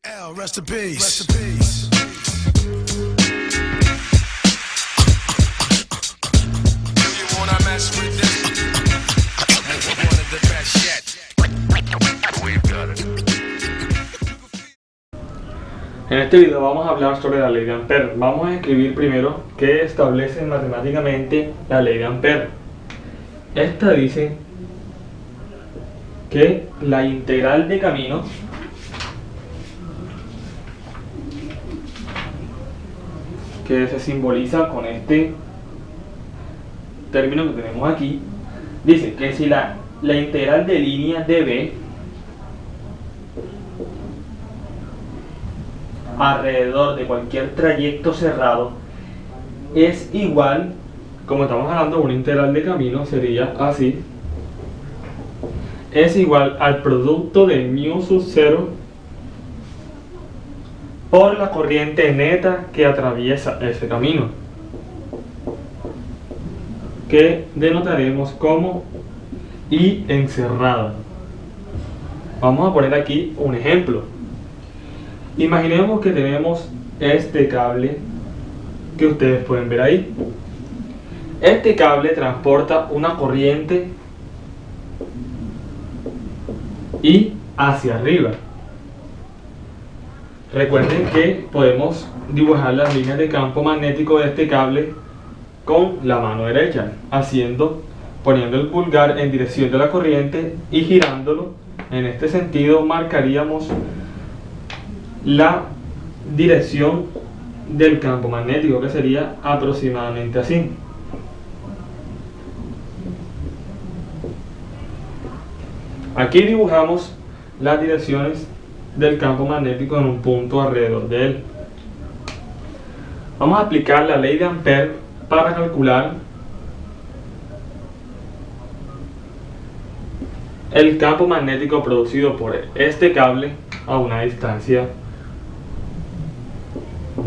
L, rest in peace. Rest in peace. Do you wanna mess with this? One of the best yet. We've got it. En este video vamos a hablar sobre la ley de Ampère. Vamos a escribir primero qué establece matemáticamente la ley de Ampère. Esta dice que la integral de camino que se simboliza con este término que tenemos aquí, dice que si la integral de línea de B alrededor de cualquier trayecto cerrado es igual, como estamos hablando de una integral de camino, sería así, es igual al producto de mu sub 0 por la corriente neta que atraviesa ese camino, que denotaremos como I encerrada. Vamos a poner aquí un ejemplo. Imaginemos que tenemos este cable que ustedes pueden ver ahí. Este cable transporta una corriente I hacia arriba. Recuerden que podemos dibujar las líneas de campo magnético de este cable con la mano derecha, poniendo el pulgar en dirección de la corriente y girándolo. En este sentido marcaríamos la dirección del campo magnético, que sería aproximadamente así. Aquí dibujamos las direcciones del campo magnético en un punto alrededor de él. Vamos a aplicar la ley de Ampère para calcular el campo magnético producido por este cable a una distancia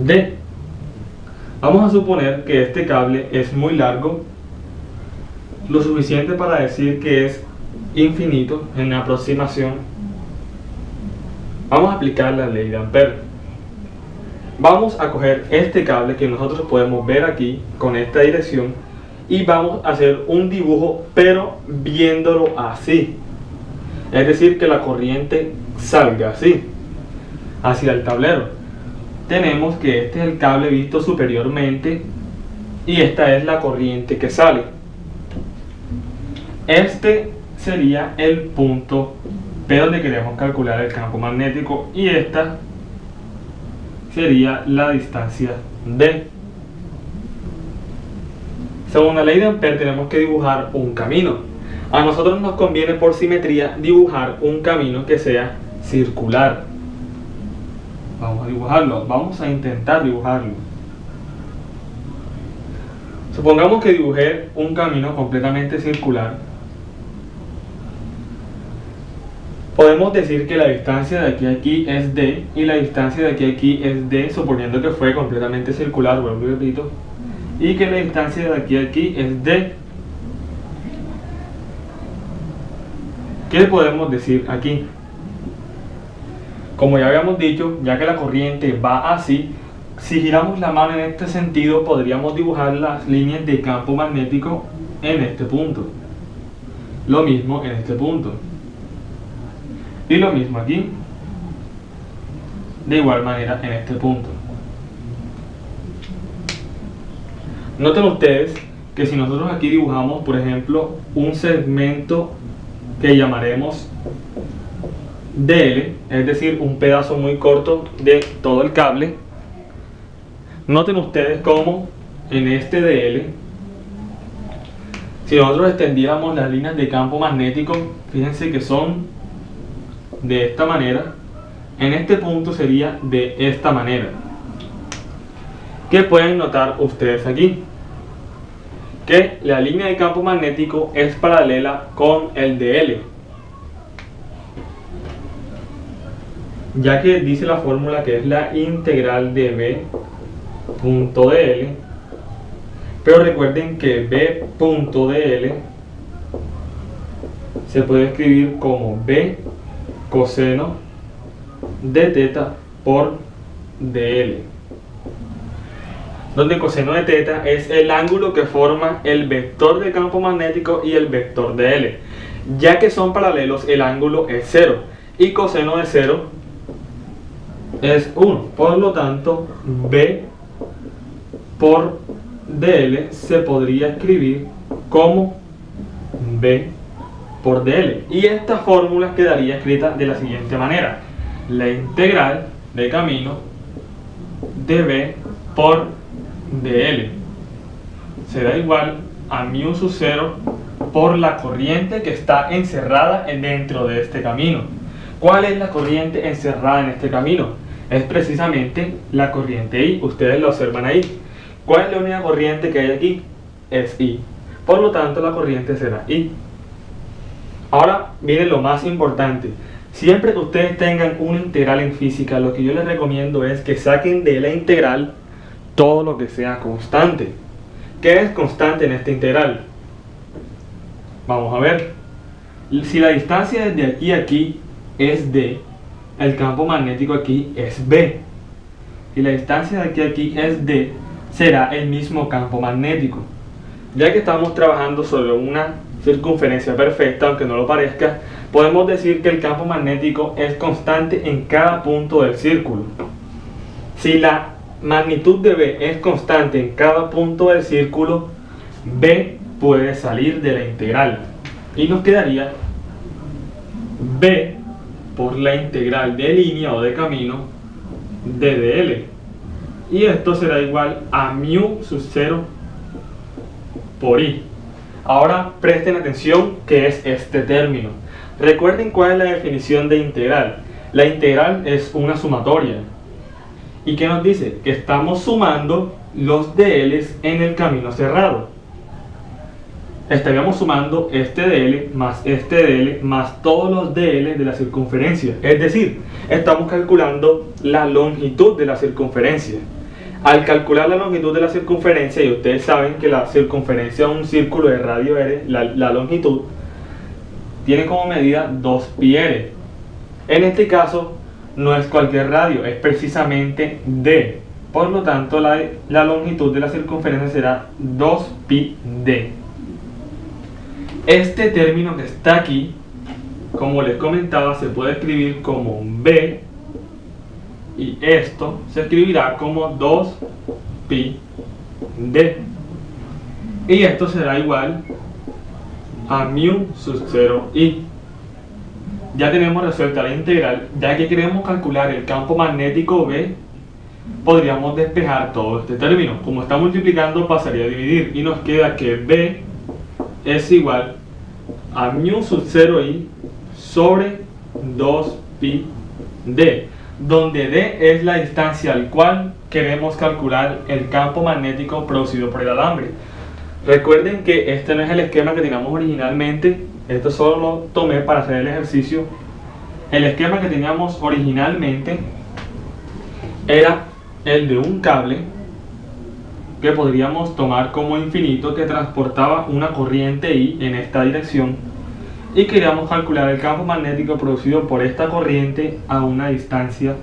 D. Vamos a suponer que este cable es muy largo, lo suficiente para decir que es infinito en aproximación. Vamos a aplicar la ley de Ampère. Vamos a coger este cable que nosotros podemos ver aquí con esta dirección y vamos a hacer un dibujo, pero viéndolo así. Es decir, que la corriente salga así, hacia el tablero. Tenemos que este es el cable visto superiormente y esta es la corriente que sale. Este sería el punto P donde queremos calcular el campo magnético y esta sería la distancia D. Según la ley de Ampère tenemos que dibujar un camino. A nosotros nos conviene por simetría dibujar un camino que sea circular. Vamos a dibujarlo, vamos a intentar dibujarlo. Supongamos que dibujé un camino completamente circular. Podemos decir que la distancia de aquí a aquí es D y la distancia de aquí a aquí es D, suponiendo que fue completamente circular, vuelvo y repito, y que la distancia de aquí a aquí es D. ¿Qué podemos decir aquí? Como ya habíamos dicho, ya que la corriente va así, si giramos la mano en este sentido podríamos dibujar las líneas de campo magnético en este punto. Lo mismo en este punto. Y lo mismo aquí. De igual manera en este punto. Noten ustedes que si nosotros aquí dibujamos, por ejemplo, un segmento que llamaremos DL, es decir, un pedazo muy corto de todo el cable, noten ustedes cómo en este DL, si nosotros extendiéramos las líneas de campo magnético, fíjense que son de esta manera, en este punto sería de esta manera. ¿Qué pueden notar ustedes aquí? Que la línea de campo magnético es paralela con el DL, ya que dice la fórmula que es la integral de B punto dl, pero recuerden que B punto dl se puede escribir como B coseno de teta por dl, donde coseno de θ es el ángulo que forma el vector de campo magnético y el vector de L. Ya que son paralelos, el ángulo es 0 y coseno de 0 es 1. Por lo tanto, B por dl se podría escribir como B por dl. Y esta fórmula quedaría escrita de la siguiente manera: la integral de camino de B por dl será igual a mu sub 0 por la corriente que está encerrada dentro de este camino. ¿Cuál es la corriente encerrada en este camino? Es precisamente la corriente I. Ustedes lo observan ahí. ¿Cuál es la única corriente que hay aquí? Es I. Por lo tanto, la corriente será I. Ahora viene lo más importante. Siempre que ustedes tengan una integral en física, lo que yo les recomiendo es que saquen de la integral todo lo que sea constante. ¿Qué es constante en esta integral? Vamos a ver. Si la distancia desde aquí a aquí es D, el campo magnético aquí es B. Y la distancia de aquí a aquí es D, será el mismo campo magnético. Ya que estamos trabajando sobre una circunferencia perfecta, aunque no lo parezca, podemos decir que el campo magnético es constante en cada punto del círculo. Si la magnitud de B es constante en cada punto del círculo, B puede salir de la integral y nos quedaría B por la integral de línea o de camino de dl, y esto será igual a mu sub 0 por I. Ahora presten atención que es este término. Recuerden cuál es la definición de integral. La integral es una sumatoria. ¿Y qué nos dice? Que estamos sumando los dl's en el camino cerrado. Estaríamos sumando este dl más todos los dl de la circunferencia. Es decir, estamos calculando la longitud de la circunferencia. Al calcular la longitud de la circunferencia, y ustedes saben que la circunferencia de un círculo de radio r, la longitud, tiene como medida 2πr. En este caso, no es cualquier radio, es precisamente d. Por lo tanto, la longitud de la circunferencia será 2πd. Este término que está aquí, como les comentaba, se puede escribir como b, y esto se escribirá como 2πd, y esto será igual a mu sub 0i. Ya tenemos resuelta la integral. Ya que queremos calcular el campo magnético B, podríamos despejar todo este término. Como está multiplicando, pasaría a dividir y nos queda que B es igual a mu sub 0i sobre 2πd, donde d es la distancia al cual queremos calcular el campo magnético producido por el alambre. Recuerden que este no es el esquema que teníamos originalmente, esto solo lo tomé para hacer el ejercicio. El esquema que teníamos originalmente era el de un cable que podríamos tomar como infinito, que transportaba una corriente I en esta dirección, y queríamos calcular el campo magnético producido por esta corriente a una distancia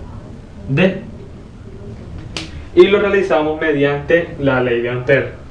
d, y lo realizamos mediante la ley de Ampère.